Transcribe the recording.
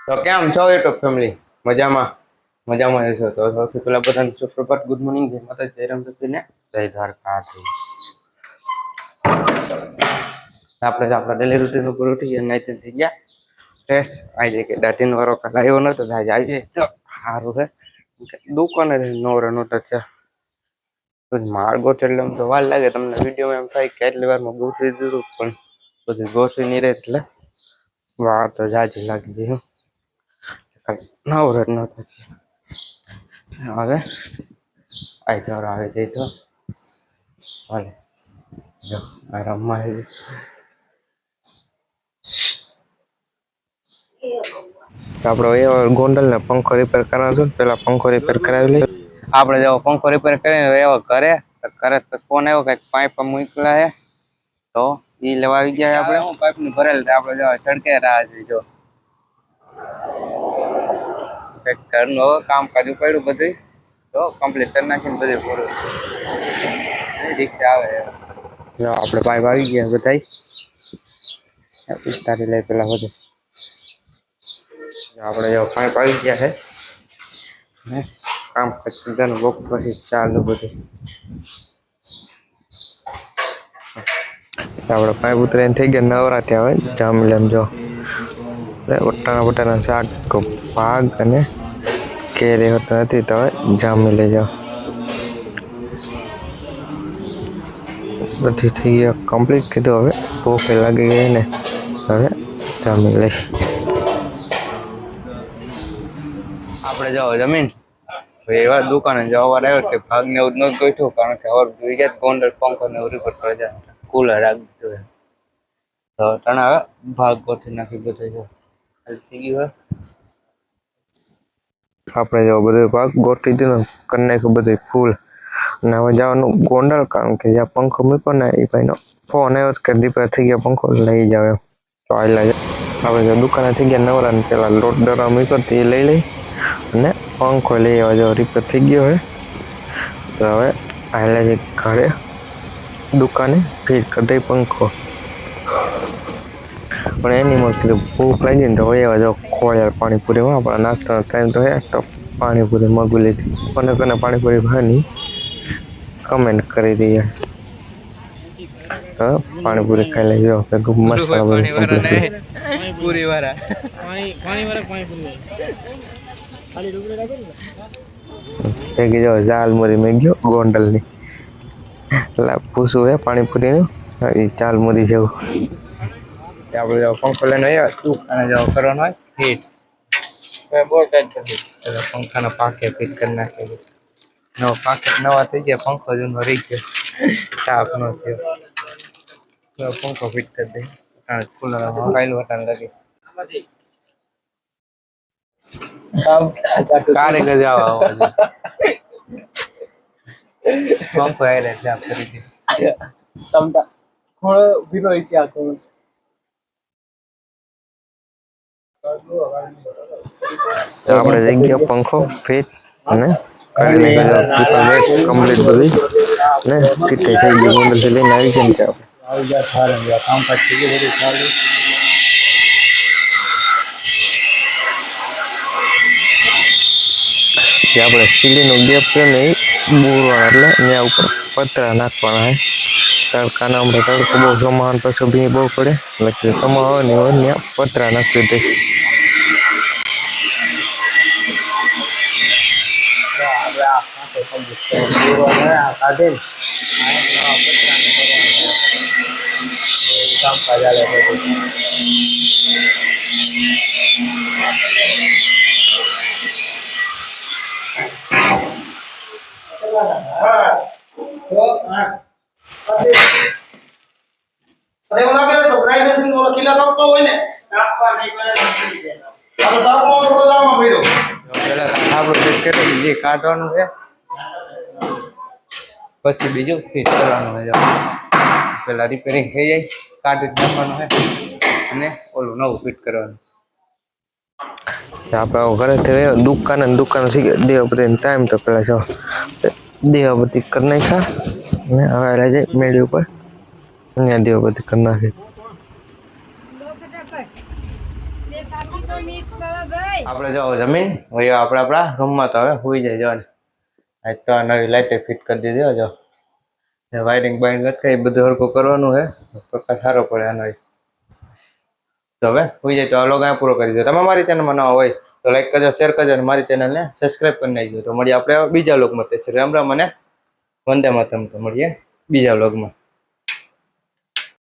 તો કેમ છો યુટ્યુબ ફેમિલી? મજામાં મજામાં છો? તો સૌથી પહેલા બધાને સુપ્રભાત, ગુડ મોર્નિંગ, જય માતા, જય રામ ને જય દ્વારકાધીશ. આપણા ડેલી રૂટીન ઉપર ઉઠી ગયા, નાઈ થઈ ગયા ફ્રેશ. આજે કે દાઢીનો વારો કાલ આવ્યો નતો, આજે આવી તો સારું છે. દુકાને નવરા નહોતા થયા. માળ ગોઠે એટલે એમ તો વાર લાગે તમને વિડીયોમાં એમ થાય કે એટલી વારમાં ગોઠવી દીધું, પણ બધી ગોઠવી નહીં રહે એટલે વાર તો જાજી લાગી ગઈ. નવરત નહોતા હવે આ જરા આવી જઈ તો હાલે જો આરામમાં આપણે એ ગોંડલ ને પંખો રિપેર કરવાનો છે. પેલા પંખો રિપેર કરાવી લઈએ. આપણે જો પંખો રિપેર કરીને એવો કરે તો ફોન આવ્યો કઈક પાઇપ મૂકેલા હે તો ઈ લેવા આવી ગયા. આપણે હું પાઇપ ની ભરેલ આપણે જો સડકે રાહ જોઈ જો કઈક ઘરનું કામકાજ પડ્યું બધું તો કમ્પ્લીટ કરી નાખીને બધું પૂરું રિક્ષા આવે. જો આપણે પાઇપ આવી ગયા બધા પિસ્તારી લઈ પેલા બધું આપણે જો પાઇપ આવી ગયા છે ને કામ કરવાનું બહુ પછી ચાલુ બધું આપણે પાઇપ ઉતરીને થઈ ગયા નવરા ત્યાં હોય જામી લેમ જો વટાણા બટાણા શાક ભાગ અને કેરી હોતા નથી તો હવે જામી લેજો. બધી થઈ ગયા કમ્પ્લીટ કીધું. હવે ભૂખ લાગી ગઈ ને હવે જામી લઈ. આપણે જાઓ જમીન એવા દુકાને જવા આવ્યો કે ભાગ ને એવું ન ગોઠવું, કારણ કે હવે વિગત ગોંડલ પંખો ને ઉરી પર જાય કુલર રાખી દીધું તો તને હવે ભાગ ગોઠવી નાખી બધું થઈ ગયું. આપણે જો બધું ભાગ ગોઠવી દીધું કરી નાખ્યું બધું ફૂલ. અને હવે જવાનું ગોંડલ, કારણ કે જ્યાં પંખો મૂક્યો ને એ ભાઈનો ફોન આવ્યો કે દીપડા થઈ ગયા પંખો લઈ જાવ એમ. તો આટલા આપણે જો દુકાને થઈ ગયા નવરા ને પેલા લોટ ડરા મૂક્યો તે લઈ લઈ અને પંખો લઈ આવ્યો. જો રિપેર થઈ ગયો હોય તો હવે આટલા જે ઘરે દુકાને ફિટ કરી દઈ પંખો. પણ એની માં કીધું ભૂખ લાગી ને તો હવે જો ખોળિયાર પાણીપુરીમાં આપણા નાસ્તાનો ટાઈમ તો હે તો પાણીપુરી મગું લીધી. કોને પાણીપુરી ભાની કમેન્ટ કરી દઈએ તો પાણીપુરી ખાઈ લેજો. મસાલા ભેગી જાઓ ઝાલમુરી મેં ગયો ગોંડલ ની પૂછવું હે પાણીપુરી નું ઝાલમુરી જેવું. આપણે જો પંખો લઈને આવ્યા અને જો કરવાનો હોય ફિટ બહુ ટાઈટ કરી પંખાના પાકે ફિટ કરી નાખે. નવો પાકે નવા થઈ ગયા, પંખો જૂનો રહી ગયો સાફ ન થયો. પંખો ફિટ કરી દઈ કુલર કાયલું વટાણ લાગી કારીગર જવા પંખો આવેલા સાફ કરી દીધી તમતા થોડો ભીનો ઈચ્છે આખો આપણે જઈ ગયા પંખો ફિટ અને કરીને કમ્પ્લીટ બધી ને ફિટ થઈ ગઈ. ગોંડલ થી લઈને આવી ગયા ને કામકાજ થઈ ગયું બધું ચાલુ. જે આપણે સ્ટીલનો ગેપ છે ને એ બોરવાના એટલે ત્યાં ઉપર પતરા નાખવાના હે. તડકાના હમણાં તડકો બહુ સમાન પછી ભી બહુ પડે એટલે સમા આવે ને હોય ત્યાં પતરા નાખી દે. એવું લાગે તો ગ્રાઇન્ડર થી ઓલો ખીલા કાપતો હોય ને કાપવા નહીં પડે આ તો તાપમાં થોડો જામમાં પડ્યો પેલા આપણું ફિટ કરી જે કાઢવાનું છે પછી બીજું ફિટ કરવાનું છે. પેલા રિપેરિંગ થઈ જાય કાઢી નાખવાનું છે અને ઓલું નવું ફિટ કરવાનું. આપણે ઘરેથી દુકાન દેવાપતિ ટાઈમ તો પેલા જો દેવાપતિ કરી નાખ્યા ને હવે જાય મેળી ઉપર અહીંયા દેવાપતિ કરી નાખે. આપણે જો જમીન હવે આપણે આપણા રૂમમાં તો હવે સુઈ જાય જવાનું. આજ તો આ નવી લાઈટ ફિટ કરી દીધી જો વાયરિંગ બાયરિંગ લટકાઈ બધું હરખું કરવાનું છે પ્રકાશ સારો પડે આનો. તો હવે સુઈ જાય તો આ લોગ અહીંયા પૂરો કરી દો. તમે મારી ચેનલમાં નવા હોય તો લાઈક કરજો, શેર કરજો અને મારી ચેનલને સબસ્ક્રાઈબ કરી નાખજો. તો મળીએ આપણે બીજા વ્લોગમાં. રામ રામ અને વંદે માતરમ. તો મળીએ બીજા વ્લોગમાં.